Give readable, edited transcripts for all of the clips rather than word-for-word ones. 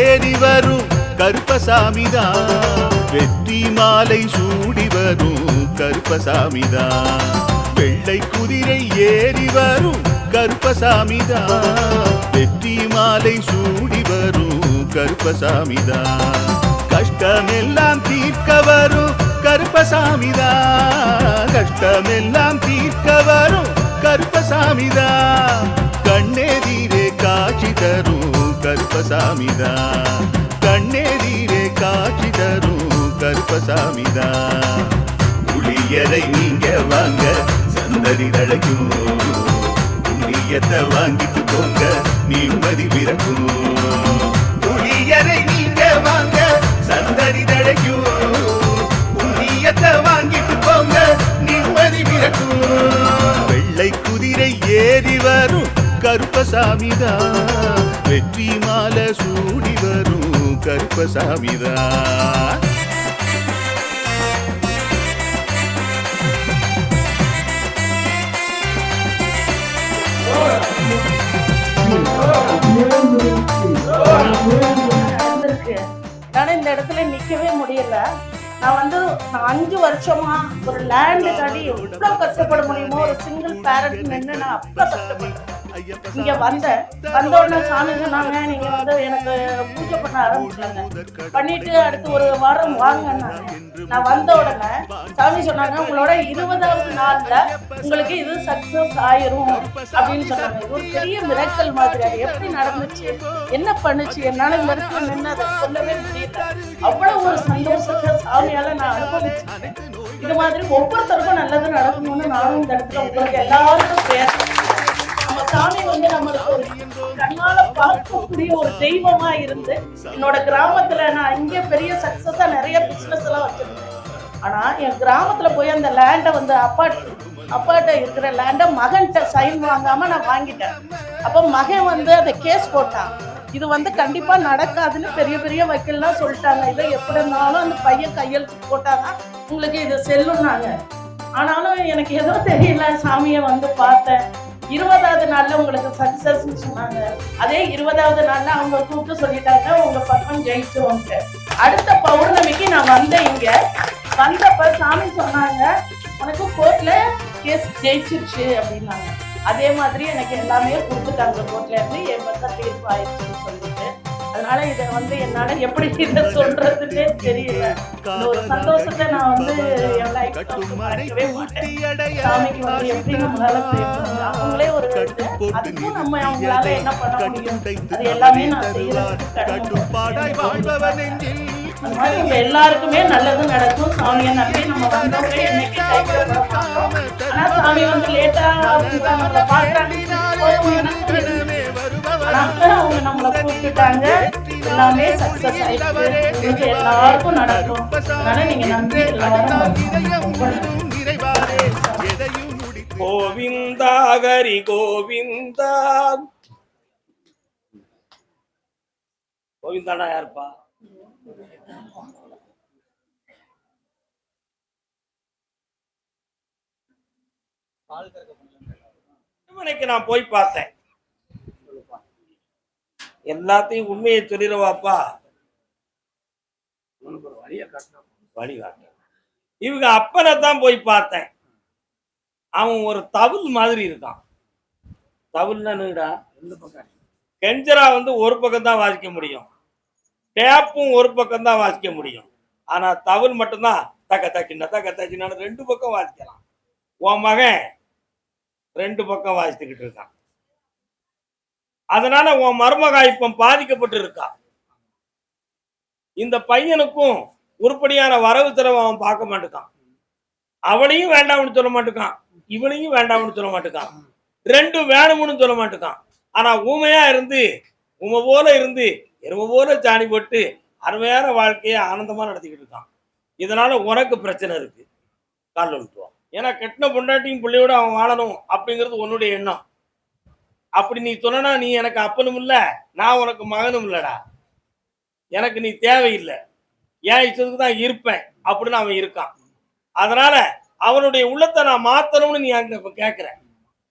ஏறி வரும் கருப்பசாமிதான், வெற்றி மாலை சூடி வரும் கருப்பசாமிதான். வெள்ளை குதிரை ஏறி வரும் கருப்பசாமிதான், வெற்றி மாலை சூடி வரும் கருப்பசாமிதான். கஷ்டமெல்லாம் தீர்க்க வரும் கருப்பசாமிதான், கஷ்டமெல்லாம் தீர்க்க வரும் கருப்பசாமிதான். கண்ணெதிரே காட்சி தரும் கருப்பசாமிதான், கண்ணெதிரே காட்சி தரும் கருப்பசாமிதான். புளியரை நீங்க வாங்க சந்ததி தழைக்கும், புண்ணியத்தை வாங்கிட்டு போங்க நிம்மதி பிறக்கும். புளியரை நீங்க வாங்க சந்ததி தழைக்கும், புண்ணியத்தை வாங்கிட்டு போங்க நிம்மதி பிறக்கும். வெள்ளை குதிரை ஏறி வரும் கருப்பசாமிதான், வெற்றி மாலை சூடி வரும் கருப்பசாமிதான். இந்த இடத்துல நிக்கவே முடியல. நான் 5 வருஷமா ஒரு லேண்டுக்காண்டி எவ்வளவு கஷ்டப்பட முடியுமோ ஒரு சிங்கிள் பேரண்ட் நின்று நான் அவ்வளவு கஷ்டப்பட்டேன். இங்க வந்தோடனே சாமி சொன்னாங்க, நீங்க எனக்கு பூஜை பண்ண ஆரம்பிச்சாங்க. பண்ணிட்டு அடுத்து ஒரு வாரம் வாங்கினாங்க. நான் வந்த உடனே சாமி சொன்னாங்க, உங்களோட 20வது நாள்ல உங்களுக்கு இது சக்சஸ் ஆயிரும் அப்படின்னு சொன்னாங்க. இது ஒரு பெரிய மிராக்கிள் மாதிரி. அது எப்படி நடந்துச்சு, என்ன பண்ணுச்சு, என்னால இந்த இடத்துல நின்று அதை சொல்லவே முடியல. அவ்வளவு ஒரு சந்தோஷத்தை சாமியால நான் அனுபவிச்சேன். இது மாதிரி ஒவ்வொருத்தருக்கும் நல்லது நடக்கணும்னு நானும் இந்த இடத்துல உங்களுக்கு எல்லாருக்கும் பேசுறேன். நம்ம சாமி நம்மளுக்கு ஒரு கண்ணால பார்க்கக்கூடிய ஒரு தெய்வமா இருந்து என்னோட கிராமத்துல நான் இங்க பெரிய சக்சஸா நிறைய பிசினஸ் எல்லாம் வச்சிருந்தேன். ஆனா என் கிராமத்துல போய் அந்த லேண்டை அப்பாட்ட இருக்கிற லேண்டை மகன்கிட்ட சைன் வாங்காம நான் வாங்கிட்டேன். அப்ப மகன் அதை கேஸ் போட்டான். இது கண்டிப்பா நடக்காதுன்னு பெரிய பெரிய வக்கீல்லாம் சொல்லிட்டாங்க. இதை எப்படி இருந்தாலும் அந்த பையன் கையெழுத்து போட்டாதான் உங்களுக்கு இது செல்லும்னாங்க. ஆனாலும் எனக்கு ஏதோ தெரியல, சாமியை பார்த்தேன். 20வது நாள்ல உங்களுக்கு சக்சஸ் சொன்னாங்க. அதே 20வது நாள்ல அவங்க கூப்பிட்டு சொல்லிட்டாங்க, உங்க பக்கம் ஜெயிச்சுவோங்க. அடுத்த பௌர்ணமிக்கு நான் இங்க வந்தப்ப சாமி சொன்னாங்க, உனக்கு கோர்ட்ல கேஸ் ஜெயிச்சிருச்சு அப்படின்னாங்க. அதே மாதிரி எனக்கு எல்லாமே கொடுத்துட்டாங்க கோர்ட்ல இருந்து, என் பக்கம் தீர்ப்பு ஆயிடுச்சுன்னு சொல்லிட்டு. அதனால இதை என்னால எப்படி இதை சொல்றதுன்னே தெரியல. இந்த ஒரு சந்தோஷத்தை நான் என் லைஃப்ல மறக்கவே மாட்டேன். சாமிக்கு எப்படி நம்மளால அவங்களே ஒரு அதுக்கும் நம்ம அவங்களால என்ன பண்ண முடியும், அது எல்லாமே நான் செய்யறதுக்கு எல்லாருக்குமே நல்லது நடக்கும். சாமியை நம்பி நம்ம வந்தவங்க என்னைக்கு கைவிடப்பட மாட்டோம். ஆனா சாமி லேட்டா நம்மளை பார்த்தாங்க, அவங்க நம்மளை கூப்பிட்டுட்டாங்க. எல்லாமே சக்சஸ் ஆயிடுச்சு, எல்லாருக்கும் நடக்கும். அதனால நீங்க நம்பி எல்லாரும் கோவிந்தா ஹரி கோவிந்தா. கோவிந்தாடா யாருப்பா? நான் போய் பார்த்தேன். எல்லாத்தையும் உண்மையை சொல்லிடுவாப்பா, வழிகாட்ட. இவங்க அப்பனை தான் போய் பார்த்தேன். அவன் ஒரு தவுல் மாதிரி இருக்கான். தவுல்னா கெஞ்சரா ஒரு பக்கம் தான் வாசிக்க முடியும், டேப்பும் ஒரு பக்கம் தான் வாசிக்க முடியும். ஆனா தவுல் மட்டும்தான் தக்க தக்கின 2 பக்கம் வாசிக்கலாம். உன் மகன் 2 பக்கம் வாசித்துக்கிட்டு இருக்கான். அதனால உன் மருமகா இப்ப பாதிக்கப்பட்டு இருக்கா. இந்த பையனுக்கும் உருப்படியான வரவு செலவு அவன் பார்க்க மாட்டேக்கான். அவளையும் வேண்டாம்னு சொல்ல மாட்டேக்கான், இவனையும் வேண்டாம்னு சொல்ல மாட்டேக்கான், 2 வேணும்னு சொல்ல மாட்டேக்கான். ஆனா ஊமையா இருந்து உமை போல இருந்து எருமை போல சாணி போட்டு அருமையான வாழ்க்கையை ஆனந்தமா நடத்திக்கிட்டு இருக்கான். இதனால உனக்கு பிரச்சனை இருக்கு. கால் வந்துட்டுவான். ஏன்னா கெட்டின பொண்டாட்டியும் பிள்ளையோட அவன் வாழணும் அப்படிங்கிறது உன்னுடைய எண்ணம். அப்படி நீ சொன்னா நீ எனக்கு அப்பனும் இல்ல, நான் உனக்கு மகனும் இல்லடா, எனக்கு நீ தேவையில்லை, ஏன் இஷ்டத்துக்கு தான் இருப்பேன் அப்படின்னு அவன் இருக்கான். அதனால அவனுடைய உள்ளத்தை நான் மாத்தணும்னு நீ அங்க கேட்கிற.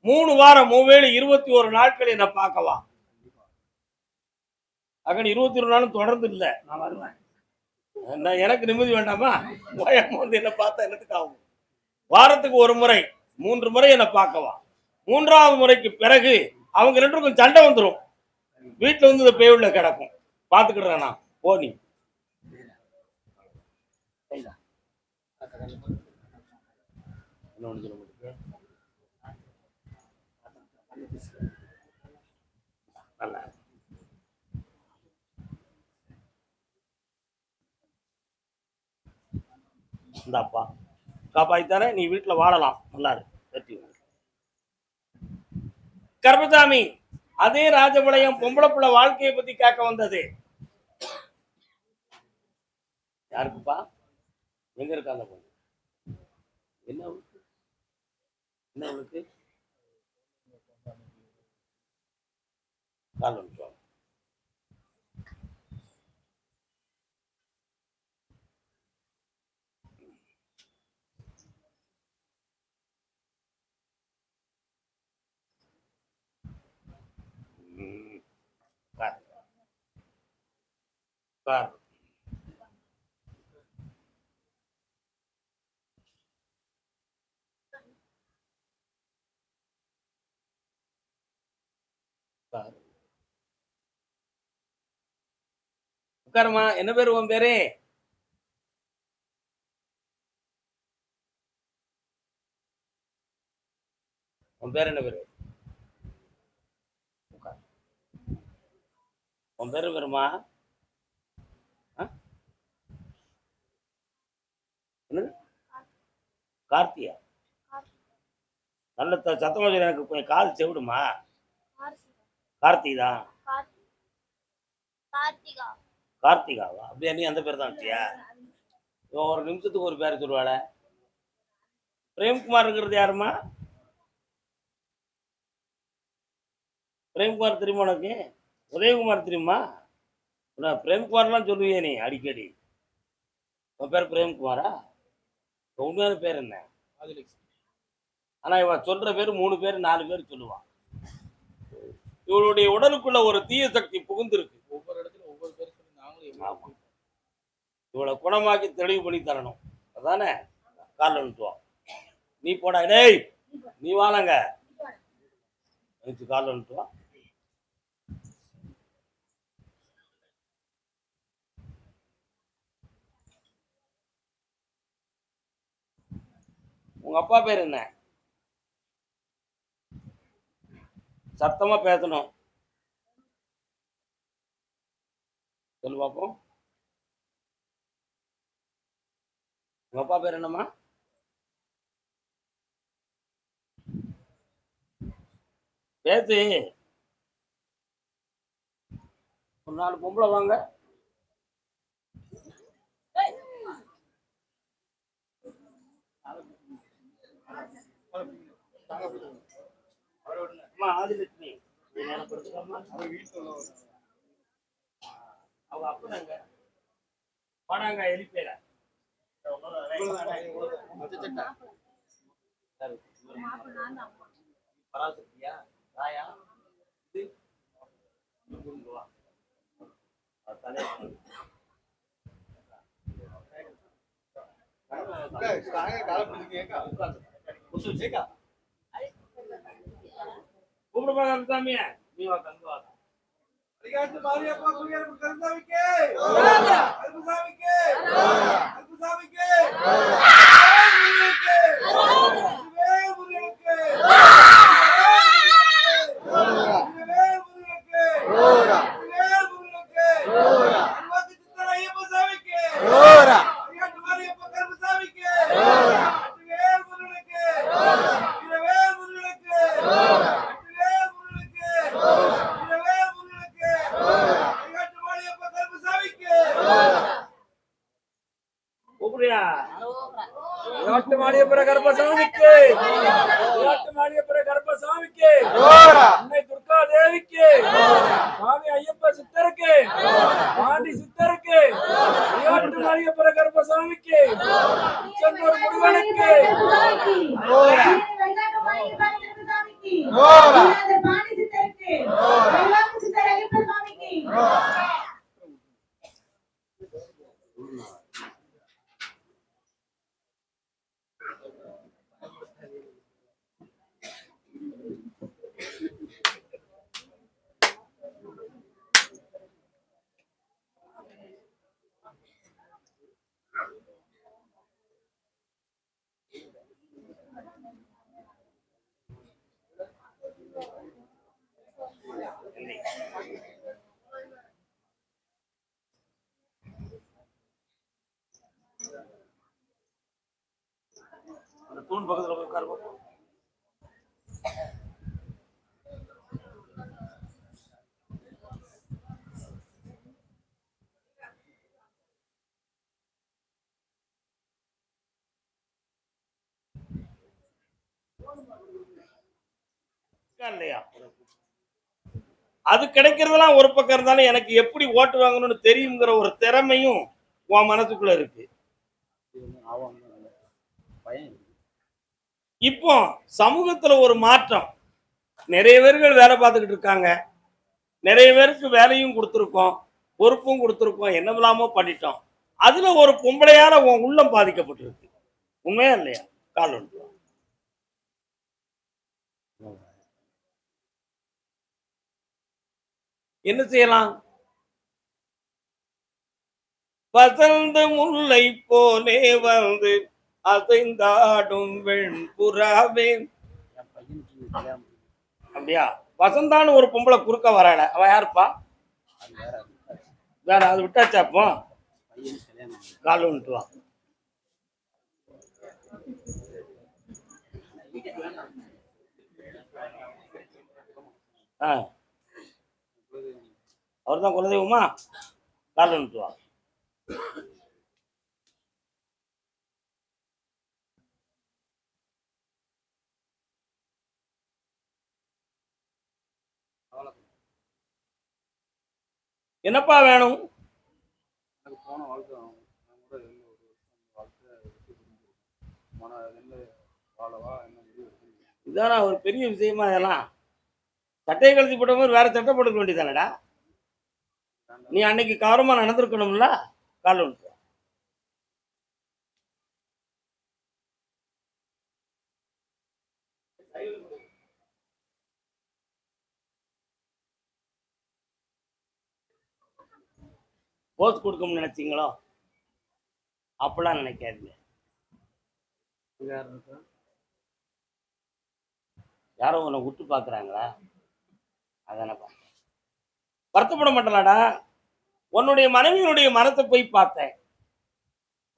3 வாரம் 3 வேளை 21 நாட்கள் என்ன பார்க்கவா. அக்கன் 21 நாளும் தொடர்ந்து இல்லை, நான் வருவேன். நான் எனக்கு நிம்மதி வேண்டாமா? வந்து என்ன பார்த்தா என்னத்துக்கு ஆகும்? வாரத்துக்கு ஒரு முறை 3 முறை என்னை பார்க்கவா. 3ஆவது முறைக்கு பிறகு அவங்க 2 பேருக்கும் சண்டை வந்துடும். வீட்டில் வந்து இந்த பேவுல கிடக்கும். பார்த்துக்கிடுறேன் நான். போ நீ. நல்லா இந்தாப்பா காப்பாய்த்தானே, நீ வீட்டுல வாழலாம். நல்லா இருக்கு. கருப்பசாமி, அதே ராஜபாளையம் பொம்பளை பிள்ளை வாழ்க்கையை பத்தி கேட்க வந்தது. யாருக்குப்பா? எங்க இருக்காங்க? என்ன என்ன அவளுக்கு கால் வந்துட்டோம். உட்காருமா. என்ன பேரு உன் பேரு? உன் பேர் என்ன பேரு? உன் பேரு பேருமா? கார்த்தியா? நல்ல சத்தமா சொல்லி, எனக்கு கொஞ்சம் காது செவிடுமா? கார்த்திகா? கார்த்திகாவா? அப்படியா? நீ அந்த பேர் தான் வச்சியா? ஒரு நிமிஷத்துக்கு ஒரு பேர் சொல்லுவாள. பிரேம்குமார்ங்கிறது யாருமா? பிரேம்குமார் தெரியுமா உனக்கு? உதயகுமார் தெரியுமா? பிரேம்குமார்லாம் சொல்லுவியே நீ அடிக்கடி. உன் பேர் பிரேம்குமாரா? உண்மையான பேர் என்ன? ஆனா இவன் சொல்ற பேர் 3 பேர் 4 பேர் சொல்லுவான். இவருடைய உடலுக்குள்ள ஒரு தீய சக்தி புகுந்திருக்கு. ஒவ்வொரு இடத்துல ஒவ்வொரு பேர் சொல்லி நாங்களும் இவளை குணமாக்கி தெளிவு பண்ணி தரணும். அதானே? காலில் நிட்டுவான். நீ போடா டேய், நீ வாழங்க காலில் நிட்டுவான். உங்க அப்பா பேர் என்ன? சத்தமா பேசணும். சொல்லு பாப்போம். உங்க அப்பா பேர் என்னம்மா? பேசு. ஒரு 4 பொம்பளை வாங்க. ஆதிலட்சுமி அவங்க அப்பனாங்க பணாங்க எலிப்பேர பராசக்தியா தாயா சாமியா நீ தங்குவாங்க. மாரியப்பா குடியரசு கருந்தாவிக்கே கருப்புசாமிக்கே கருப்புசாமிக்கே கருப்பசாமிக்கு கருப்பசாமிக்கு அன்னை துர்கா தேவிக்கு சுவாமி ஐயப்ப சித்தருக்கு பாண்டி சித்தருக்கு மாரியப்பர கருப்பசாமிக்கு செந்தூர் முருகனுக்கு பாண்டி சித்தருக்கு அந்த தூண் பக்கத்துல போய் உட்காருங்க. இல்லையா அது கிடைக்கிறதெல்லாம் ஒரு பக்கம் இருந்தாலும் எனக்கு எப்படி ஓட்டு வாங்கணும்னு தெரியுங்கிற ஒரு திறமையும் உன் மனசுக்குள்ள இருக்கு. இப்போ சமூகத்துல ஒரு மாற்றம், நிறைய பேர்கள் வேலை பார்த்துக்கிட்டு இருக்காங்க, நிறைய பேருக்கு வேலையும் கொடுத்துருக்கோம், பொறுப்பும் கொடுத்துருக்கோம், என்னவெல்லாமோ பண்ணிட்டோம். அதுல ஒரு பொம்பளையால உன் உள்ளம் பாதிக்கப்பட்டிருக்கு. உண்மையா இல்லையா? கால் ஒன்று என்ன செய்யலாம்? வசந்த முல்லை போலே வந்து அசைந்தாடும் வெண்புறாவே. அப்படியா? வசந்தான்னு ஒரு பொம்பளை குறுக்க வராள, அவ யாருப்பா? வேற அது விட்டாச்சா? அப்போ கால் ஒன்று வா. அவர் தான் குலதெய்வமா? கால் ஒன்று வா. என்னப்பா வேணும்? இதானா ஒரு பெரிய விஷயமா? இதெல்லாம் சட்டையை கழுத்தி போட்ட மாதிரி வேற சட்டை போட்டுக்க வேண்டியதானடா. நீ அன்னைக்கு கவனமா நடந்திருக்கணும்ல. கால் ஒன்று. போஸ் கொடுக்கணும்னு நினைச்சீங்களோ? அப்பெல்லாம் நினைக்காதீங்க. யாரோ உன்னை விட்டு பாக்குறாங்களா? அதான வருத்தப்பட மாட்டலாடா. உன்னுடைய மனைவியினுடைய மனத்தை போய் பார்த்தேன்.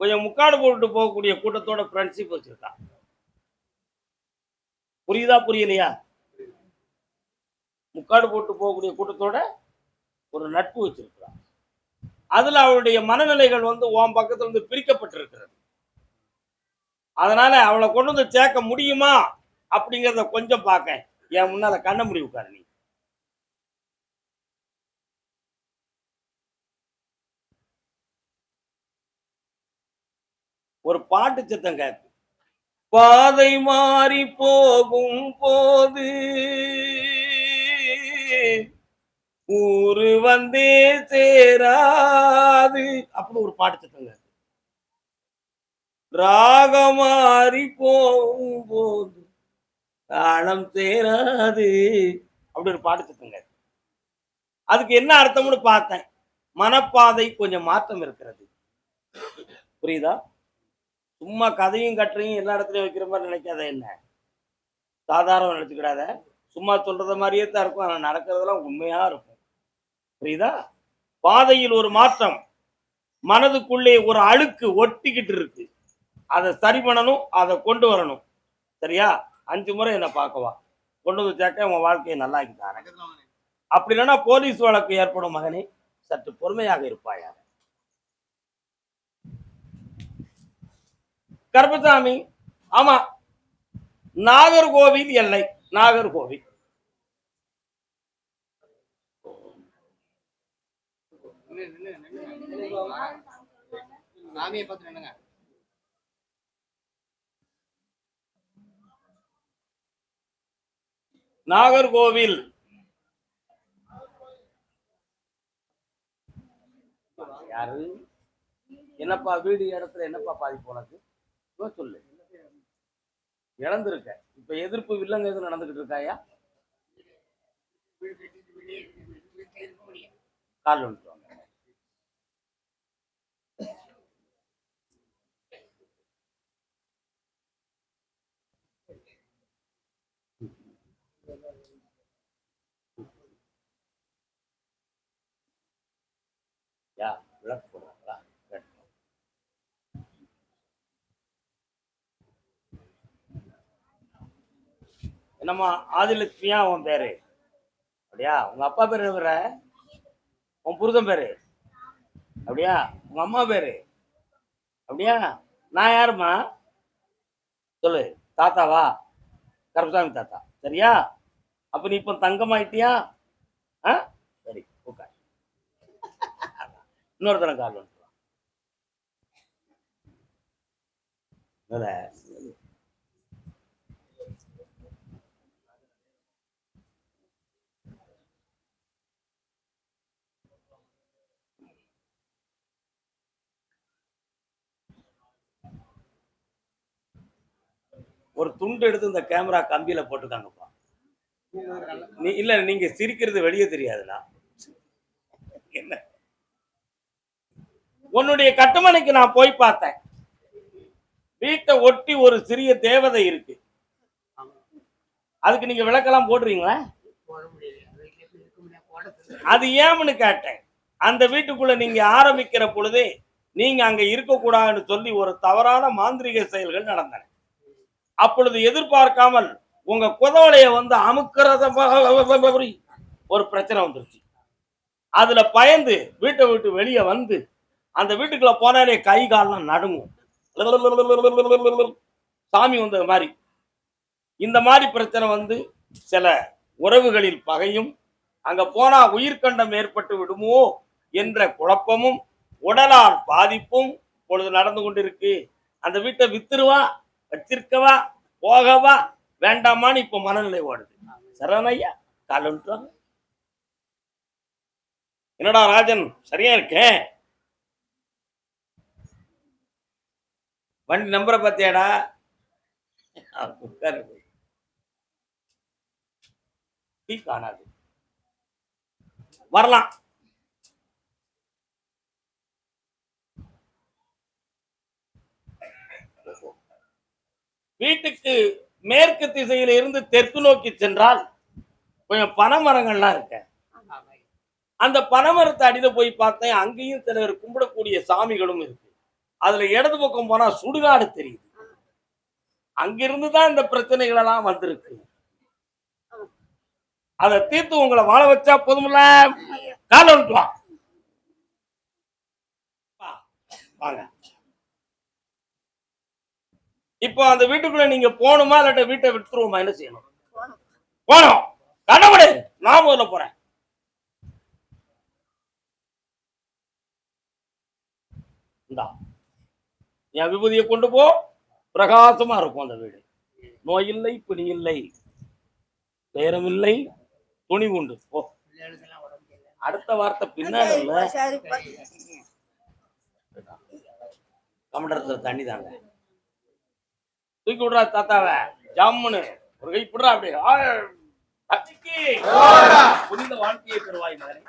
கொஞ்சம் முக்காடு போட்டு போகக்கூடிய கூட்டத்தோட ஃப்ரெண்ட்ஷிப் வச்சிருக்கான். புரியுதா புரியலையா? முக்காடு போட்டு போகக்கூடிய கூட்டத்தோட ஒரு நட்பு வச்சிருக்கிறான். அதுல அவளுடைய மனநிலைகள் வந்து உன் பக்கத்துல இருந்து பிரிக்கப்பட்டிருக்கிறது. அதனால அவளை கொண்டு வந்து சேர்க்க முடியுமா அப்படிங்கிறத கொஞ்சம் பார்க்க என் முன்னால கண்ண முடி உட்காரு. நீ ஒரு பாட்டு சத்தம் கேட்கு. பாதை மாறி போகும் போது ஊரு வந்தே சேராது அப்படி ஒரு பாட்டு சத்தம் கேட்கு. ராகம் மாறி போகும் போது தாளம் சேராது அப்படி ஒரு பாட்டு சத்தம் கேட்கு. அதுக்கு என்ன அர்த்தம்னு பார்த்தேன். மனப்பாதை கொஞ்சம் மாற்றம் இருக்கிறது. புரியுதா? சும்மா கதையும் கட்டுறையும் எல்லா இடத்துலயும் வைக்கிற மாதிரி நினைக்காத. என்ன சாதாரண நினைச்சுக்கிடாத. சும்மா சொல்றத மாதிரியே தான் இருக்கும், ஆனா நடக்கிறதெல்லாம் உண்மையா இருக்கும். புரியுதா? பாதையில் ஒரு மாற்றம், மனதுக்குள்ளே ஒரு அழுக்கு ஒட்டிக்கிட்டு இருக்கு. அதை சரி பண்ணணும், அதை கொண்டு வரணும். சரியா? 5 முறை என்ன பார்க்கவா, கொண்டு வந்து சேர்க்க உன் வாழ்க்கையை நல்லா ஆக்கிட்டாங்க. அப்படி இல்லைன்னா போலீஸ் வழக்கு ஏற்படும். மகனே, சற்று பொறுமையாக இருப்பாயா. கருப்பசாமி, ஆமா, நாகர்கோவில் எல்லை. நாகர்கோவில் நாகர்கோவில் யாரு? என்னப்பா வீடு இடத்துல என்னப்பா பாதிப்பு உனக்கு? சொல்லு. இழந்திருக்க. இப்ப எதிர்ப்பு வில்லங்க எதுவும் நடந்துகிட்டு இருக்காயா? கால் ஒன்று. விளக்கு போடுறாங்களா? என்னம்மா ஆதிலட்சுமியா உன் பேரு? அப்படியா? உங்க அப்பா பேரு என்ன? உன் புருஷன் பேரு அப்படியா? உங்க அம்மா பேரு அப்படியா? நான் யாருமா சொல்லு. தாத்தாவா? கருப்பசாமி தாத்தா. சரியா? அப்ப நீ இப்ப தங்கமாயிட்டியா? சரி, உட்கார். இன்னொருத்தன கால் வந்துடும். ஒரு துண்டு எடுத்து இந்த கேமரா கம்பியில போட்டுக்காங்கப்பா. இல்ல, நீங்க சிரிக்கிறது வெளியே தெரியாதுடா. என்ன, உன்னுடைய கட்டுமனைக்கு நான் போய் பார்த்தேன். வீட்டை ஒட்டி ஒரு சிறிய தேவதை இருக்கு. அதுக்கு நீங்க விளக்கெல்லாம் போடுறீங்களா? அது ஏன்னு கேட்டேன். அந்த வீட்டுக்குள்ள நீங்க ஆரம்பிக்கிற பொழுதே நீங்க அங்க இருக்கக்கூடாதுன்னு சொல்லி ஒரு தவறான மாந்திரிக செயல்கள் நடந்தன. அப்பொழுது எதிர்பார்க்காமல் உங்க குதவளைய வந்து அமுக்கிறத ஒரு பிரச்சனை வந்துருச்சு. அதுல பயந்து வீட்டை விட்டு வெளியே வந்து அந்த வீட்டுக்குள்ள போனாலே கை கால்லாம் நடுங்கும். சாமி வந்த மாதிரி. இந்த மாதிரி பிரச்சனை வந்து சில உறவுகளில் பகையும், அங்க போனா உயிர்கண்டம் ஏற்பட்டு விடுமோ என்ற குழப்பமும், உடலால் பாதிப்பும் பொழுது நடந்து கொண்டிருக்கு. அந்த வீட்டை வித்துருவா, வச்சிருக்கவா, போகவா, வேண்டாமான்னு இப்ப மனநிலை ஓடுது. சரணையா காலு. என்னடா ராஜன், சரியா இருக்கேன்? வண்டி நம்பரை பார்த்தியாடா? காணாது. வரலாம். வீட்டுக்கு மேற்கு திசையில இருந்து தெற்கு நோக்கி சென்றால் கொஞ்சம் பனைமரங்கள்லாம் இருக்க. அந்த பனைமரத்தை அடியில போய் பார்த்தேன். அங்கேயும் சிலர் கும்பிடக்கூடிய சாமிகளும் இருக்கு. அதுல இடது பக்கம் போனா சுடுகாடு தெரியுது. அங்கிருந்துதான் இந்த பிரச்சனைகள் எல்லாம் வந்திருக்கு. அதை தீர்த்து உங்களை வாழ வச்சா போதும்ல. கால விட்டுவா வாங்க. இப்போ அந்த வீட்டுக்குள்ள நீங்க போகணுமா இல்லாட்ட வீட்டை விட்டுருவோமா? என்ன செய்யணும்? போனோம். கடவுளே, நான் முதல்ல போறேன். என் விபூதியை கொண்டு போ. பிரகாசமா இருக்கும் அந்த வீடு. நோய் இல்லை, பிணி இல்லை, பேரம் இல்லை, துணி உண்டு. போ. அடுத்த வார்த்தை பின்னாடி கமண்டத்துல தண்ணி தாங்க. தூக்கி விடுறா தாத்தாவை. ஜாமுன்னு ஒரு கை விடுறா. அப்படியே புனித வாழ்க்கையை பெறுவாய் மகனே.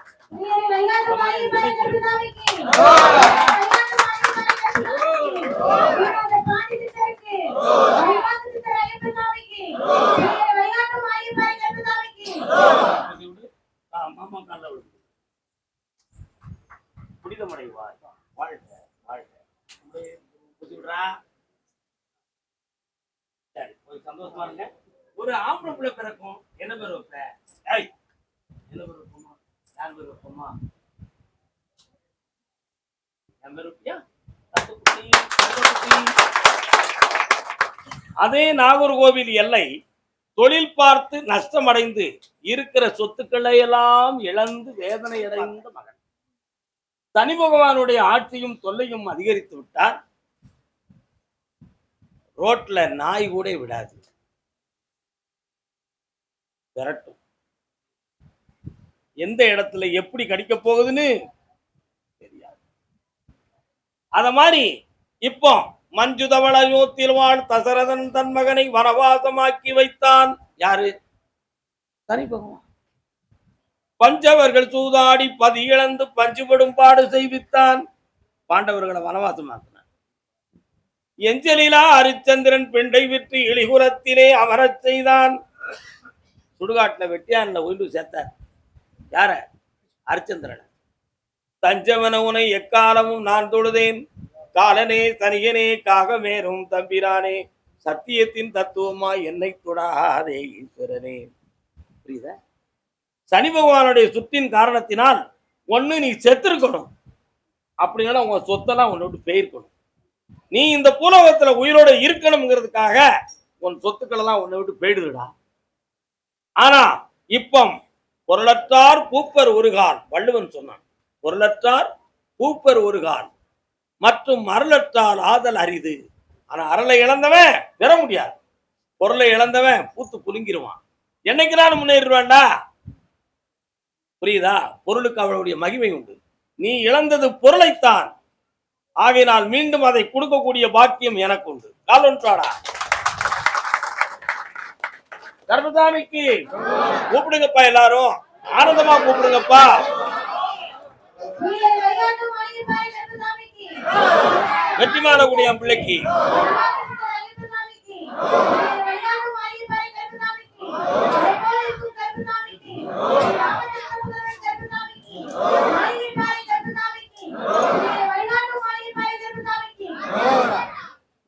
மாமா கால புனிதமடைவாய். வாழ்க வாழ்க. சரி, ஒரு சந்தோஷமா இருங்க. ஒரு ஆம்பளை பிள்ளை பிறக்கும். என்ன பேர் வைப்ப? என்ன பேர் வைப்போமா? யார் பேர் வைப்போமா? என் பேர் வைப்பியா? அதே நாகர்கோவில் எல்லை தொழில் பார்த்து நஷ்டமடைந்து இருக்கிற சொத்துக்களை எல்லாம் இழந்து வேதனை அடைந்த மகன். சனி பகவானுடைய ஆட்சியும் தொல்லையும் அதிகரித்து விட்டார். ரோட்ல நாய் கூட விடாது, விரட்டும். எந்த இடத்துல எப்படி கடிக்க போகுதுன்னு தெரியாது. அத மாதிரி இப்போ மஞ்சுதவள யோத்தில் வாழ் தசரதன் தன் மகனை வனவாசமாக்கி வைத்தான். யாரு? சனி பகவான். பஞ்சவர்கள் சூதாடி பதி இழந்து பஞ்சுபடும் பாடு செய்வித்தான். பாண்டவர்களை வனவாசமாக்கினான். எஞ்சலிலா ஹரிச்சந்திரன் பெண்டை விற்று இழிகுலத்திலே அமரச் செய்தான். சுடுகாட்டுல வெட்டியான்ல ஒன்று சேர்த்தார். யார? ஹரிச்சந்திரன். தஞ்சமென உனை எக்காலமும் நான் தொழுதேன். காலனே தனியனே காகமேறும் தம்பிரானே, சத்தியத்தின் தத்துவமாய் என்னை தொடாதே ஈஸ்வரனே. புரியுதா? சனி பகவானுடைய சுத்தின் காரணத்தினால் ஒண்ணு நீ செத்துருக்கணும், அப்படின்னா உங்க சொத்தெல்லாம் உன்னை விட்டு போயிருக்கணும். நீ இந்த பூலோகத்துல உயிரோட இருக்கணுங்கிறதுக்காக உன் சொத்துக்கள் எல்லாம் உன்னை விட்டு போயிடுதுடா. ஆனா இப்ப பொருளற்றார் பூப்பர் ஒருகால், வள்ளுவன் சொன்னான். பொருளற்றார் பூப்பர் ஒருகால் மற்றும் அருளற்றால் ஆதல் அரிது. ஆனா அருளை இழந்தவன் பெற முடியாது, பொருளை இழந்தவன் பூத்து குலுங்கிடுவான். என்னைக்கு நான் முன்னேறுவான்டா. புரியுதா? பொருளுக்கு அவளுடைய மகிமை உண்டு. நீ இழந்தது பொருளைத்தான், ஆகையினால் மீண்டும் அதை கொடுக்கக்கூடிய பாக்கியம் எனக்கு உண்டு. கால் ஒன்றாடா. கர்மசாமிக்கு கூப்பிடுங்கப்பா, எல்லாரும் ஆனந்தமா கூப்பிடுங்கப்பா. வெற்றிமாறக்கூடிய என் பிள்ளைக்கு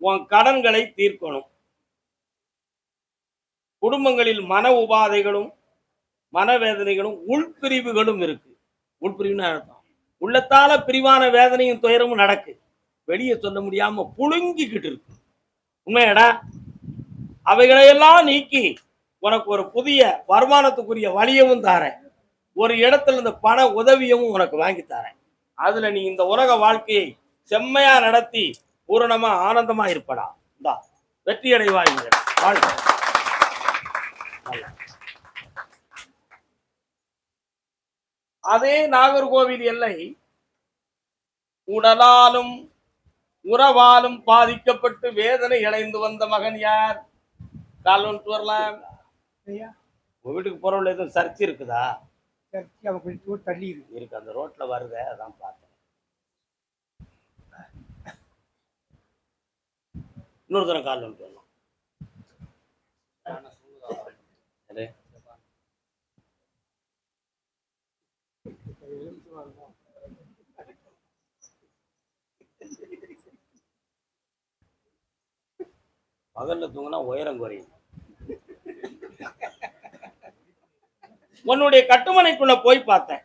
உன் கடன்களை தீர்க்கணும். குடும்பங்களில் மன உபாதைகளும் மனவேதனைகளும் உள்பிரிவுகளும் இருக்கு. உள்பிரிவுன்னு அர்த்தம் உள்ளத்தால பிரிவான வேதனையும் துயரமும் நடக்கு, வெளியே சொல்ல முடியாம புழுங்கிக்கிட்டு இருக்கு. உண்மையடா? அவைகளையெல்லாம் நீக்கி உனக்கு ஒரு புதிய வருமானத்துக்குரிய வழியவும் தாரேன். ஒரு இடத்துல இந்த பண உதவியவும் உனக்கு வாங்கி தரேன். அதுல நீ இந்த உலக வாழ்க்கையை செம்மையா நடத்தி பூரணமா ஆனந்தமா இருப்படா. இந்தா வெற்றி அடைவாய். அதே நாகர்கோவில் எல்லை உடலாலும் உறவாலும் பாதிக்கப்பட்டு வேதனை இணைந்து வந்த மகன் யார்? கால் ஒன்று வரலாம். வீட்டுக்கு போறவள்ள எதுவும் சர்ச்சை இருக்குதா? தள்ளி இருக்கு, அந்த ரோட்ல வருத, அதான் பார்த்தேன். இன்னொரு தரம் கால் ஒன்று வரலாம். பகல்ல தூங்கினா உயரம் குறையும். உன்னுடைய கட்டுமனைக்குள்ள போய் பார்த்தேன்.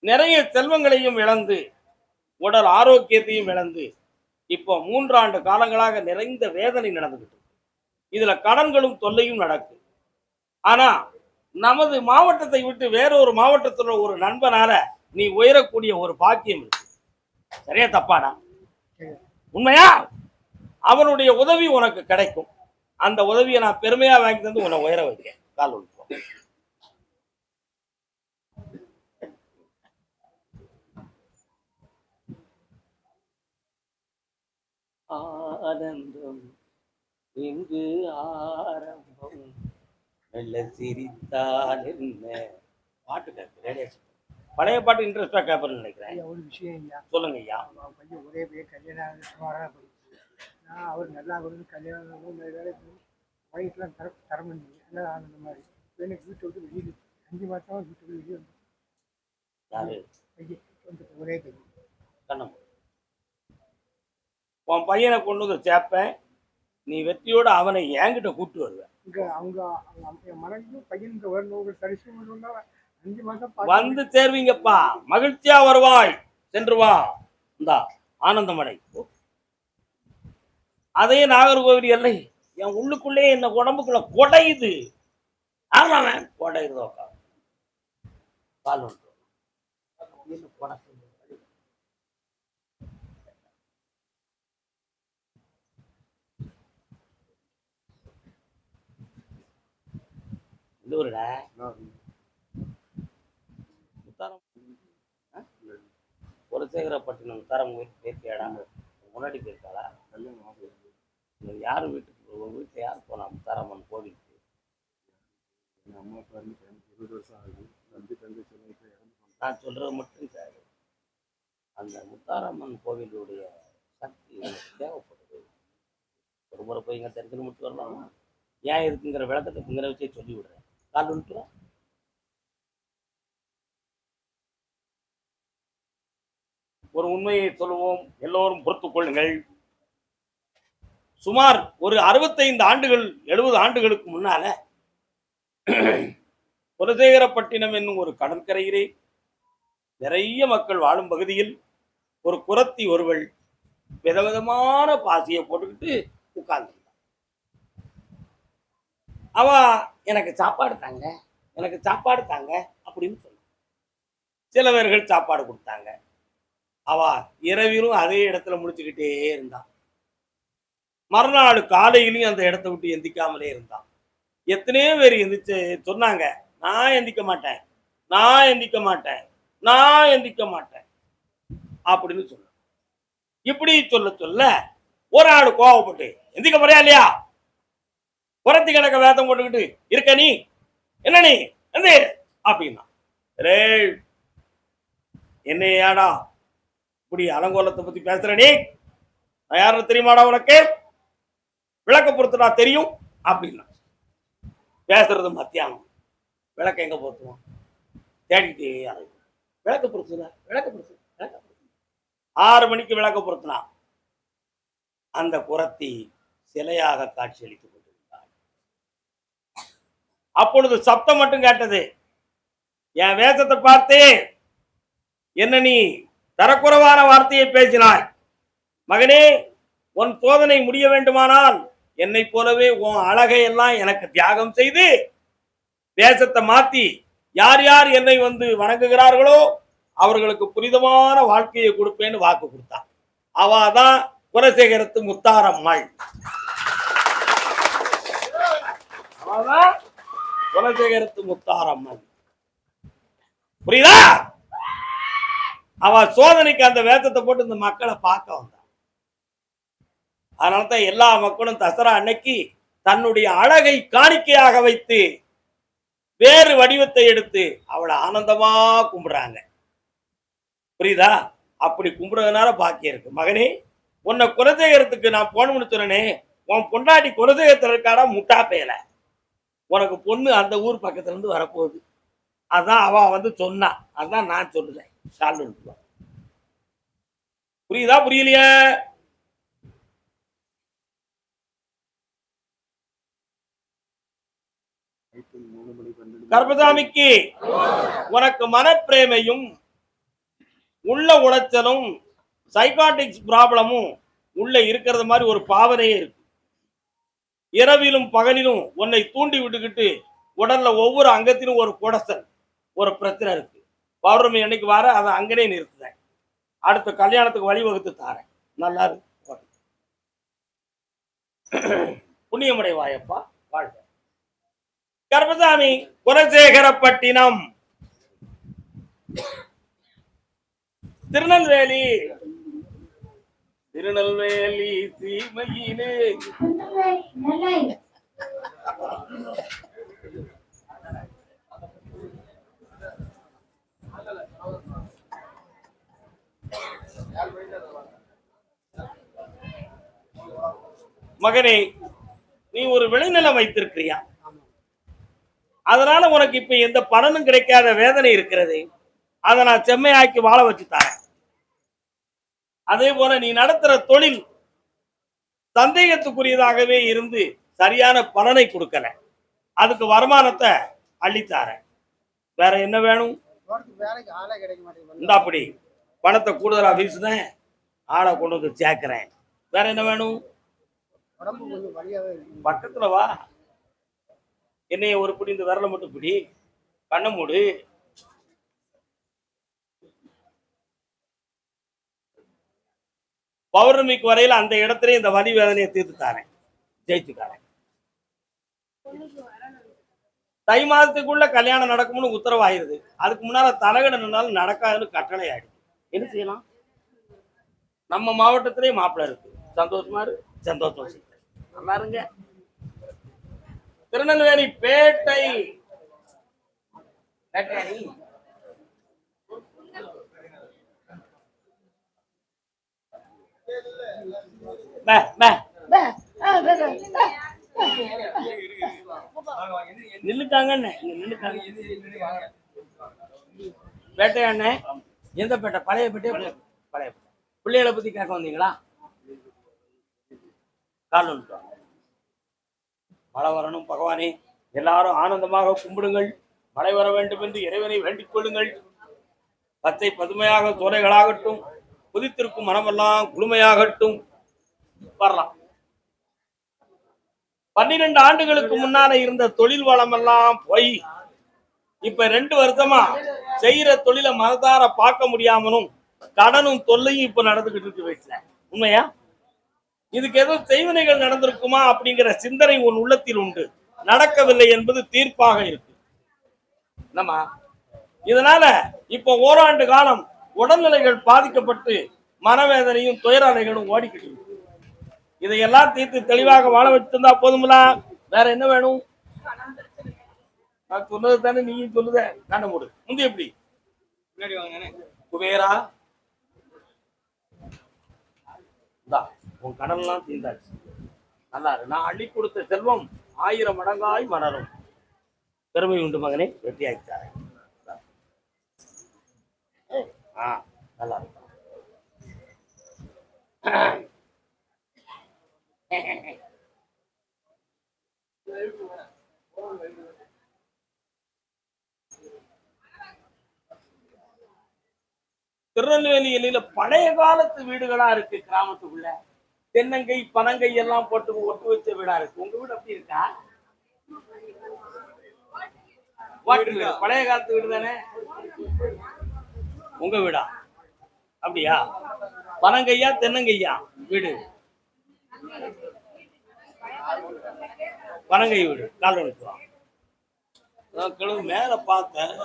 நிறைய செல்வங்களையும் இழந்து உடல் ஆரோக்கியத்தையும் இழந்து இப்போ 3 ஆண்டு காலங்களாக நிறைந்த வேதனை நடந்துகிட்டு. இதுல கடன்களும் தொல்லையும் நடக்கு. ஆனா நமது மாவட்டத்தை விட்டு வேறொரு மாவட்டத்துல ஒரு நண்பனால நீ உயரக்கூடிய ஒரு பாக்கியம் இருக்கு. சரியா தப்பாடா? உண்மையா? அவனுடைய உதவி உனக்கு கிடைக்கும். அந்த உதவியை நான் பெருமையா வாங்கி தந்து உன்னை உயர வைக்கிறேன். கால் ஒன்று. ஆனந்தம் இங்கு ஆரம்பம், மெல்ல சிரித்தால் என்ன. பாட்டு கேட்கு, ரேடியேஷன் பழைய பாட்டு இன்ட்ரெஸ்டா கேட்பேன்னு நினைக்கிறேன். ஒரு விஷயம் ஐயா, சொல்லுங்க ஐயா. பையன் ஒரே பையன் கல்யாணம் நான் அவர் நல்லா கல்யாணம் வயசுலாம் தர முடியும் எல்லாம் அந்த மாதிரி எனக்கு வீட்டை விட்டு வெளியில் 5 மாதம் வீட்டு விட்டு வெளியே வந்து யாரு? பையன் வந்து ஒரே பையன் கண்ணம். உன் பையனை கொண்டு வந்து சேர்ப்பேன். நீ வெற்றியோட அவனை என்கிட்ட கூப்பிட்டு வருவேன். இங்கே அவங்க என் மனைவியும் பையன் இங்கே வரணும் சரிசு 5 மாதம் வந்து சேர்வீங்கப்பா. மகிழ்ச்சியா வருவாய். சென்று வா. இந்தா ஆனந்தமடை. அதே நாகர்கோவில் எல்லை என் உள்ளுக்குள்ளே என்ன உடம்புக்குள்ள கொடையுது. ஆமாம் கொடையுதோக்கா. கால் ஒன்று குலசேகரப்பட்டினம் முத்தாரம் கோயிலுக்கு போயிருக்கியாடா? முன்னாடி போயிருக்காளா? யாரு வீட்டுக்கு வீட்டுல யார் போனா? முத்தாரம்மன் கோவிலுக்கு. நான் சொல்றது மட்டும் சார், அந்த முத்தாரம்மன் கோவிலுடைய சக்தி தேவைப்படுது. ஒரு முறை போய் இங்க தெரிஞ்சு முடிச்சு வரலாமா? ஏன் இருக்குங்கிற விளக்கத்தை இங்கிற வச்சே சொல்லி விடுறேன். கால் விட்டுறேன். ஒரு உண்மையை சொல்லுவோம், எல்லோரும் பொறுத்துக் கொள்ளுங்கள். சுமார் ஒரு 65 ஆண்டுகள் 70 ஆண்டுகளுக்கு முன்னால குலசேகரப்பட்டினம் என்னும் ஒரு கடற்கரையிலே நிறைய மக்கள் வாழும் பகுதியில் ஒரு குரத்தி ஒருவள் விதவிதமான பாசியை போட்டுக்கிட்டு உட்கார்ந்து அவ எனக்கு சாப்பாடு தாங்க, எனக்கு சாப்பாடு தாங்க அப்படின்னு சொன்ன. சில பேர்கள் சாப்பாடு கொடுத்தாங்க. அவ இரவிலும் அதே இடத்துல முடிச்சுக்கிட்டே இருந்தான். மறுநாள் காலையிலையும் அந்த இடத்த விட்டு எந்திக்காமலே இருந்தான். எத்தனையோ பேர் எந்திரிச்சு சொன்னாங்க, நான் எந்திக்க மாட்டேன், நான் எந்திக்க மாட்டேன், நான் எந்திக்க மாட்டேன் அப்படின்னு சொன்ன. இப்படி சொல்ல சொல்ல ஒரு ஆள் கோவப்பட்டு, எந்திக்க போறியா இல்லையா, புறத்தி கணக்க வேதம் போட்டுக்கிட்டு இருக்க நீ, என்ன நீ எந்த அப்படின்னா, ரே என்னையாடா இப்படி அலங்கோலத்தை பத்தி பேசுற நீ, நான் யாருன்னு தெரியுமாடா உனக்கு, விளக்க பொறுத்துடா தெரியும் அப்படின்னா. பேசுறது மத்தியானம், விளக்க எங்க பொறுத்துவான் தேடிட்டே விளக்க பொறுத்துதா, விளக்க பொறுத்து 6 மணிக்கு விளக்க பொறுத்துனா அந்த குரத்தி சிலையாக காட்சியளித்துக் கொண்டிருந்தார். அப்பொழுது சப்தம் மட்டும் கேட்டது. என் வேஷத்தை பார்த்தே என்ன நீ தரக்குறைவான வார்த்தையை பேசினாய், மகனே உன் சோதனை முடிய வேண்டுமானால் என்னை போலவே உன் அழகை எல்லாம் எனக்கு தியாகம் செய்து தேசத்தை மாத்தி யார் யார் என்னை வந்து வணங்குகிறார்களோ அவர்களுக்கு புனிதமான வாழ்க்கையை கொடுப்பேன்னு வாக்கு கொடுத்தான். அவாதான் குலசேகரத்து முத்தாரம்மாள். அவாதான் குலசேகரத்து முத்தாரம்மாள். புரியுதா? அவ சோதனைக்கு அந்த வேதத்தை போட்டு இந்த மக்களை பார்க்க வந்தான். அதனால்தான் எல்லா மக்களும் தசரா அன்னைக்கு தன்னுடைய அழகை காணிக்கையாக வைத்து வேறு வடிவத்தை எடுத்து அவளை ஆனந்தமா கும்பிடுறாங்க. புரியுதா? அப்படி கும்பிடுறதுனால பாக்கியம் இருக்கு. மகனே, உன்னை குலசேகரத்துக்கு நான் போகணும்னு சொன்னேனே, உன் பொண்டாட்டி குலசேகரத்தில் இருக்காடா முட்டா பேல, உனக்கு பொண்ணு அந்த ஊர் பக்கத்துல இருந்து வரப்போகுது, அதான் அவ வந்து சொன்னா, அதான் நான் சொல்லுறேன். புரியுதா புரியலையா? கர்பசாமிக்கு உனக்கு மனப்பிரேமையும் உள்ள உளைச்சலும் சைக்காட்டிக்ஸ் ப்ராப்ளமும் உள்ள இருக்கிறது மாதிரி ஒரு பாவனையே இருக்கு. இரவிலும் பகலிலும் உன்னை தூண்டி விட்டுக்கிட்டு உடல்ல ஒவ்வொரு அங்கத்திலும் ஒரு குடசல், ஒரு பிரச்சனை இருக்கு. பௌர்ணமி அன்னைக்கு வர அதை அங்கனே நிறுத்துறேன், அடுத்த கல்யாணத்துக்கு வழிவகுத்து தாரேன், நல்லா இருக்கு. புண்ணியமடை வாயப்பா, வாழ்க. கர்பசாமி குலசேகரப்பட்டினம் திருநெல்வேலி, திருநெல்வேலி சீமையிலே மகனே, நீ ஒரு விளைநிலம் வைத்திருக்கிறியா, அதனால உனக்கு இப்ப எந்த பலனும் கிடைக்காத வேதனை இருக்கிறது, அதை நான் செம்மையாக்கி வாழ வச்சு தரேன். அதே போல நீ நடத்துற தொழில் சந்தேகத்துக்குரியதாகவே இருந்து சரியான பலனை கொடுக்கல, அதுக்கு வருமானத்தை அள்ளித்தாரேன். வேற என்ன வேணும்? இந்த அப்படி பணத்தை கூடுதலா வீசுதேன், ஆளை கொண்டு வந்து சேர்க்கிறேன். வேற என்ன வேணும்? பக்கத்துல வா, என்னைய ஒரு பிடி இந்த விரலை மட்டும் பிடி, கண்ண மூடு. பௌர்ணமிக்கு வரையில அந்த இடத்துல இந்த வலி வேதனையை தீர்த்து தாரேன், ஜெயிச்சு தாரேன். தை மாதத்துக்குள்ள கல்யாணம் நடக்கும்னு உத்தரவாயிருது, அதுக்கு முன்னால தலகடனாலும் நடக்காதுன்னு கட்டளை ஆயிடுது. என்ன செய்யலாம்? நம்ம மாவட்டத்திலேயே மாப்பிள்ளை இருக்கு, சந்தோஷமா இரு, சந்தோஷம். நல்லா இருங்க. திருநெல்வேலி பேட்டை நில்லுட்டாங்க. பேட்டை அண்ணே, எந்த பேட்டை? பழைய பேட்டை, பழைய பிள்ளைகளை பத்தி கேட்க வந்தீங்களா? கால் வந்துட்டோம். மழை வரணும் பகவானே, எல்லாரும் ஆனந்தமாக கும்பிடுங்கள். மழை வர வேண்டும் என்று இறைவனை வேண்டிக் கொள்ளுங்கள். பச்சை பதுமையாக சோலைகளாகட்டும், குதித்திருக்கும் மனமெல்லாம் குளுமையாகட்டும். வரலாம். 12 ஆண்டுகளுக்கு முன்னால இருந்த தொழில் வளம் எல்லாம் போய் இப்ப 2 வருஷமா செய்யற தொழிலை மனதார பார்க்க முடியாமலும் கடனும் தொல்லையும் இப்ப நடந்துகிட்டு இருக்கு வீட்டுல. உண்மையா? இதுக்கு ஏதோ செய்வினைகள் நடந்திருக்குமா அப்படிங்கிற சிந்தனை உன் உள்ளத்தில் உண்டு. நடக்கவில்லை என்பது தீர்ப்பாக இருக்கு. என்னமா இதனால இப்ப ஓராண்டு காலம் உடல்நிலைகள் பாதிக்கப்பட்டு மனவேதனையும் துயரலைகளும் ஓடிக்கிட்டு இருக்கு. இதையெல்லாம் தீர்த்து தெளிவாக வாழ வச்சிருந்தா போதும்ல. வேற என்ன வேணும்? நான் சொன்னது தானே நீயும் சொல்லுத. கண்ட மூடு. முந்தி எப்படி முன்னாடி வாங்க குபேரா, உன் கடன்லாம் தீர்ந்தாச்சு. நல்லா நான் அள்ளி கொடுத்த செல்வம் 1000 மடங்காய் மலரும். பெருமை உண்டு மகனே, வெற்றி ஆகிட்டாரு. நல்லா இருக்கும். திருநெல்வேலியில பழைய காலத்து வீடுகளா இருக்கு. கிராமத்துக்குள்ள தென்னங்கை பனங்கை எல்லாம் போட்டு ஒட்டு வச்ச வீடா இருக்கு. உங்க வீடு அப்படி இருக்கா? பழைய காலத்து வீடு தானே உங்க வீடா? அப்படியா? பனங்கையா தென்னங்கையா வீடு? பனங்கை வீடு. கால் எடுத்துவான். கிழவு மேல பார்த்தேன்.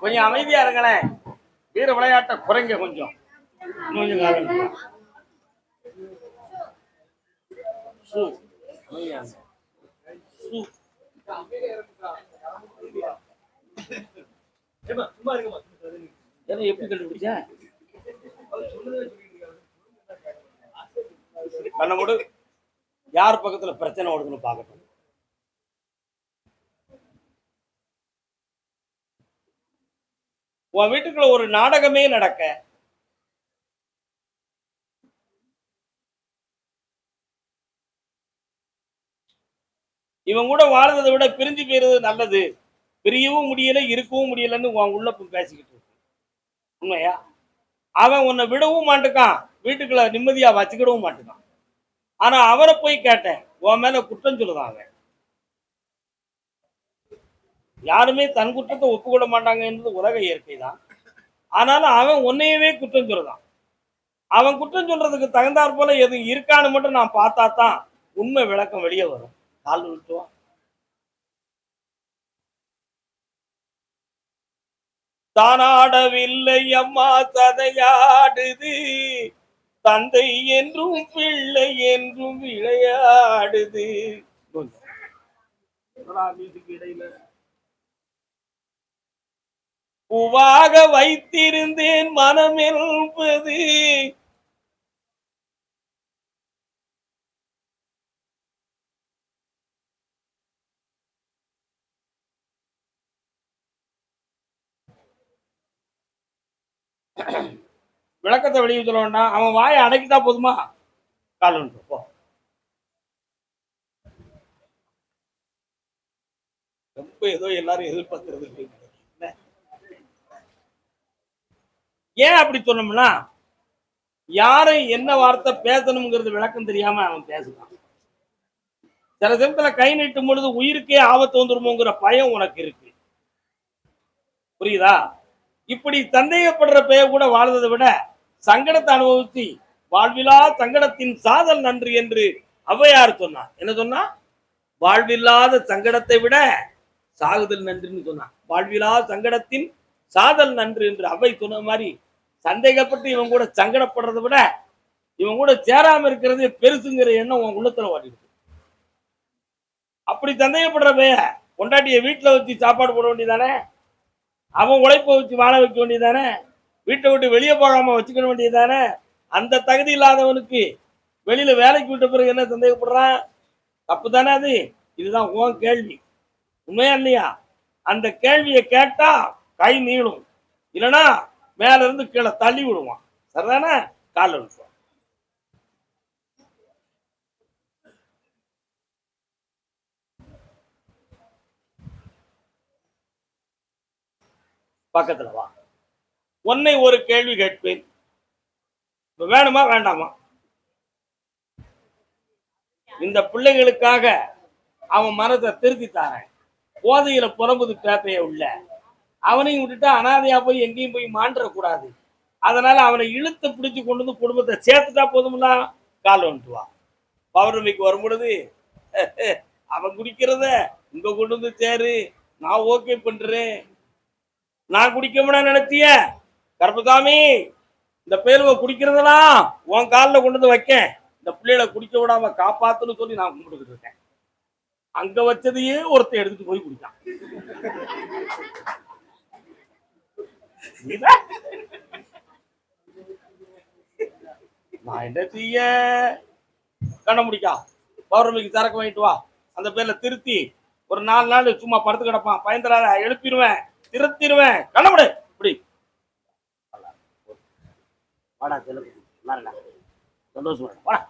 கொஞ்சம் அமைதியா இருங்களேன். வீர விளையாட்ட குறைங்க கொஞ்சம். கொஞ்சம் காலம் எப்படி கண்டுபிடிச்ச? கண்ண மூடு. யார் பக்கத்துல பிரச்சனை ஓடுதுன்னு பார்க்கட்டும். உன் வீட்டுக்குள்ள ஒரு நாடகமே நடக்க இவன் கூட வாழ்றதை விட பிரிஞ்சு போயிருது நல்லது. பிரியவும் முடியல, இருக்கவும் முடியலன்னு உன் உள்ள பேசிக்கிட்டு இருக்கு. உண்மையா? அவன் உன்னை விடவும் மாட்டுக்கான், வீட்டுக்குள்ள நிம்மதியா வச்சுக்கிடவும் மாட்டுக்கான். ஆனா அவரை போய் கேட்டேன், உன் மேல குற்றம் சொல்லுதான். அவன் யாருமே தன் குற்றத்தை ஒப்புக்கொள்ள மாட்டாங்க என்பது உலக இயற்கை தான். ஆனாலும் அவன் உன்னையவே குற்றம் சொல்லுதான். அவன் குற்றம் சொல்றதுக்கு தகுந்தாற் போல எது இருக்கான்னு மட்டும் நான் பார்த்தா தான் உண்மை விளக்கம் வெளியே வரும். கால் விட்டுவான். தானாடவில்லை அம்மா ததையாடுது, தந்தை என்றும் பிள்ளை என்றும் விளையாடுது. இடையில பூவாக வைத்திருந்தேன் மனம் என்பது விளக்கத்தை வெளியே சொல்ல வேண்டாம். அவன் வாயை அடக்கிட்டா போதுமா? கால் போ. ரொம்ப ஏதோ எல்லாரும் எதிர்பார்க்கிறது. ஏன் அப்படி சொன்னோம்னா, யாரை என்ன வார்த்தை பேசணுங்கிறது விளக்கம் தெரியாம அவன் பேசுறான். சில சமயத்துல கை நீட்டும் பொழுது உயிருக்கே ஆபத்து வந்துருமோங்கிற பயம் உனக்கு இருக்கு. புரியுதா? இப்படி சந்தேகப்படுற பெயர் கூட வாழ்வதை விட சங்கடத்தை அனுபவித்து வாழ்விலா சங்கடத்தின் சாதல் நன்று என்று ஔவையார் சொன்னார். என்ன சொன்னா? வாழ்வில்லாத சங்கடத்தை விட சாகுதல் நன்றுன்னு சொன்னான். வாழ்விலா சங்கடத்தின் சாதல் நன்று என்று அவை சொன்ன மாதிரி சந்தேகப்பட்டு இவன் கூட சங்கடப்படுறதை விட இவன் கூட சேராம இருக்கிறது பெருசுங்கிற எண்ணம் உன் உள்ளத்துல ஓடிடுது. அப்படி சந்தேகப்படுற பைய கொண்டாட்டிய வீட்டுல வச்சு சாப்பாடு போட வேண்டியதானே? அவன் உழைப்பை வச்சு வாழ வைக்க வேண்டியதானே? வீட்டை விட்டு வெளியே போகாம வச்சுக்க வேண்டியதானே? அந்த தகுதி இல்லாதவனுக்கு வெளியில வேலைக்கு விட்ட பிறகு என்ன சந்தேகப்படுறான்? தப்பு தானே அது? இதுதான் உன் கேள்வி. உண்மையா இல்லையா? அந்த கேள்வியை கேட்டா கை நீளும், இல்லைன்னா மேல இருந்து கீழே தள்ளி விடுவான். சரிதானே? காலில் விட்டுருவான். பக்கத்துல வா. உன்னை ஒரு கேள்வி கேட்பேன், வேணுமா வேண்டாமா? இந்த பிள்ளைகளுக்காக அவன் மனதை திருத்தி தாரேன். போதையில புறம்புது பேப்பைய உள்ள அவனையும் விட்டுட்டு அனாதையா போய் எங்கேயும் போய் மாண்ட கூடாது. அதனால அவனை இழுத்து பிடிச்சு கொண்டு வந்து குடும்பத்தை சேர்த்துட்டா போதும்ல. கால் வந்துட்டு வா. பௌர்ணமிக்கு வரும் பொழுது அவன் குடிக்கிறத இங்க கொண்டு வந்து சேரு, நான் ஓகே பண்றேன். நான் குடிக்கமுன்னா நினைச்சிய கருப்பசாமி, இந்த பேருவ குடிக்கிறதெல்லாம் உன் காலில் கொண்டு வந்து வைக்க, இந்த பிள்ளைகளை குடிக்க விடாம காப்பாத்துன்னு சொல்லி நான் கும்பிட்டுக்கிட்டு இருக்கேன். அங்க வச்சதையே ஒருத்தர் எடுத்துட்டு போய் குடிக்கான். நான் என்ன செய்ய? கண்ண முடிக்கா பௌர்ணமிக்கு சரக்கு வாங்கிட்டு வா. அந்த பேர்ல திருத்தி ஒரு 4 நாள் சும்மா படுத்து கிடப்பான். பயந்துடாத, எழுப்பிடுவேன், திருத்திடுவேன். கண்ணமுடு இப்படி வாடா. சந்தோஷம் வாடா.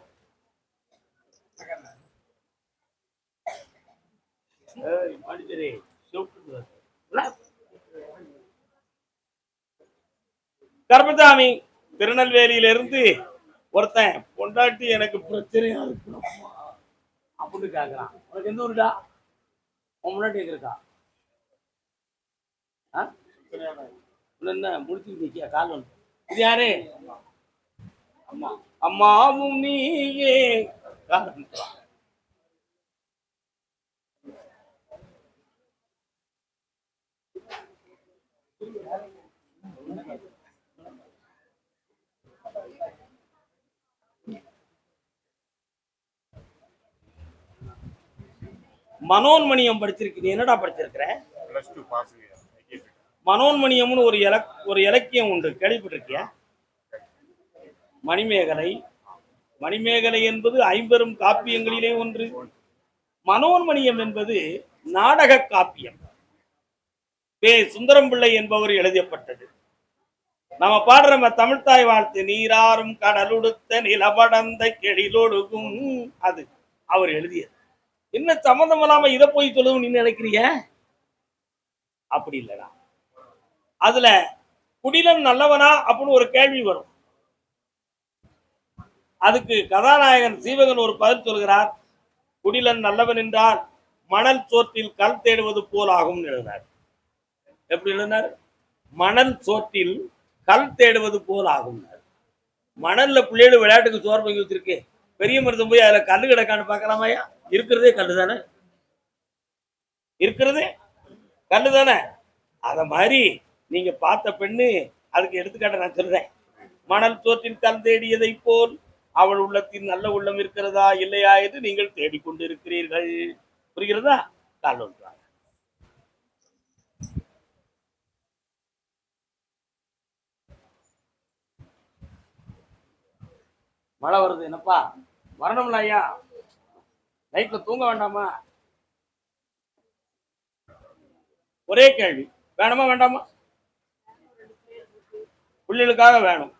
கருப்பசாமி, திருநெல்வேலியிலிருந்து ஒருத்தன் பொண்டாட்டி எனக்கு பிரச்சனையா இருக்கு அப்படின்னு கேக்குறான். உனக்கு எந்த ஊருடா? உன் முன்னாடி இருக்கா? என்ன முடிச்சுட்டு நிக்கியா? கால் வந்து இது யாரு? அம்மா. அம்மாவும் நீயே. கால் வந்து மனோன்மணியம் படிச்சிருக்கீங்க. என்னடா படிச்சிருக்கிற? மனோன்மணியம்னு ஒரு இலக்கியம் உண்டு, கேள்விப்பட்டிருக்கியா? மணிமேகலை. மணிமேகலை என்பது 50 காப்பியங்களிலே ஒன்று. மனோன்மணியம் என்பது நாடக காப்பியம். சுந்தரம் பிள்ளை என்பவர் எழுதப்பட்டது. நம்ம பாடுற தமிழ்தாய் வாழ்த்து, நீராறும் கடலுடுத்த நிலபடந்த கெழிலொழுகும், அது அவர் எழுதியது. என்ன சம்பந்தம் இல்லாம இதை போய் சொல்லுவோம் நீ நினைக்கிறிய? அப்படி இல்லடா. அதுல குடிலன் நல்லவனா அப்படின்னு ஒரு கேள்வி வரும். அதுக்கு கதாநாயகன் சீவகன் ஒரு பதில் சொல்கிறார். குடிலன் நல்லவன் என்றால் மணல் சோற்றில் கல் தேடுவது போல் ஆகும் எழுதினார். எப்படி எழுதினார்? மணல் சோற்றில் கல் தேடுவது போல் ஆகும். மணல்ல பிள்ளைகள் விளையாட்டுக்கு சோறு வாங்கி வச்சிருக்கு, பெரிய மருத்துவம் போய் அதுல கல்லு கிடக்கான்னு பாக்கலாமாயா? இருக்கிறதே கல்லு தானே, இருக்கிறதே கல்லு தானே. அத மாதிரி நீங்க பார்த்த பெண்ணு, அதுக்கு எடுத்துக்காட்ட நான் சொல்றேன். மணல் சோற்றில் கல் தேடியதை போல் அவள் உள்ளத்தில் நல்ல உள்ளம் இருக்கிறதா இல்லையா என்று நீங்கள் தேடிக்கொண்டு இருக்கிறீர்கள். புரிகிறதா? கால் ஒன்றாங்க. மழை வருது, என்னப்பா வரணும்ல ஐயா? நைட்ல தூங்க வேண்டாமா? ஒரே கேள்வி, வேணுமா வேண்டாமா? பிள்ளைகளுக்காக வேணும்.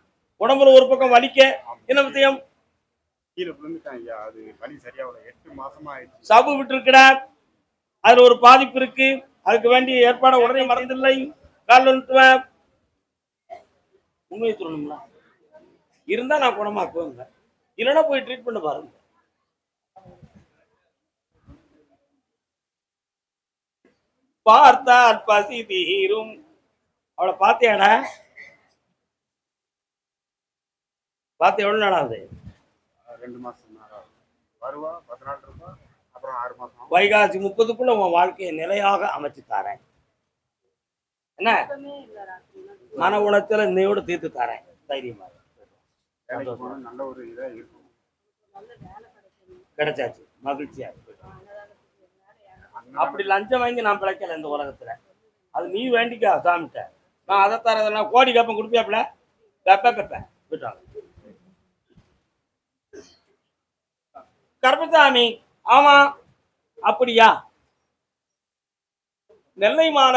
உடம்புல ஒரு பக்கம் வலிக்க என்ன விஷயம்? கீழே விழுந்துட்டான் ஐயா, அது வலி சரியாகல. 8 மாசமா ஆயிடுச்சு. சபு விட்டு இருக்கிறார், அதுல ஒரு பாதிப்பு இருக்கு. அதுக்கு வேண்டிய ஏற்பாட உடனே மறந்துடலை. கால் வந்துட்டுவேன். உண்மையை சொல்லணும்ல, இருந்தா நான் குணமாக்குவேங்க, இல்லைன்னா போய் ட்ரீட் பண்ண பாருங்க. பார்த்தால் பசி தீரும். அவளை பார்த்தியாடா? பார்த்து எவ்வளவு நாள் ஆகுது? 2 மாசம் வருவா, 10 நாள் இருப்பா, அப்புறம் 6 மாசம். வைகாசி 30க்குள்ள உன் வாழ்க்கையை நிலையாக அமைச்சு தரேன். என்ன மன உணத்துல இன்னையோட தீர்த்து தரேன். தைரியமா நல்ல ஒரு இதா இருக்கும். கிடைச்சாச்சு, மகிழ்ச்சியா இருக்கு. அப்படி லஞ்சம் வாங்கி நான் பிழைக்கல இந்த உலகத்துல. அது நீ வேண்டிக்கா சாமிட்ட. நான் அதை தரதெல்லாம் கோடி கப்பம் கொடுப்பியாப்ல பெப்ப விட்டாங்க. கருப்பசாமி, ஆமா அப்படியா? நெல்லை மாநகர்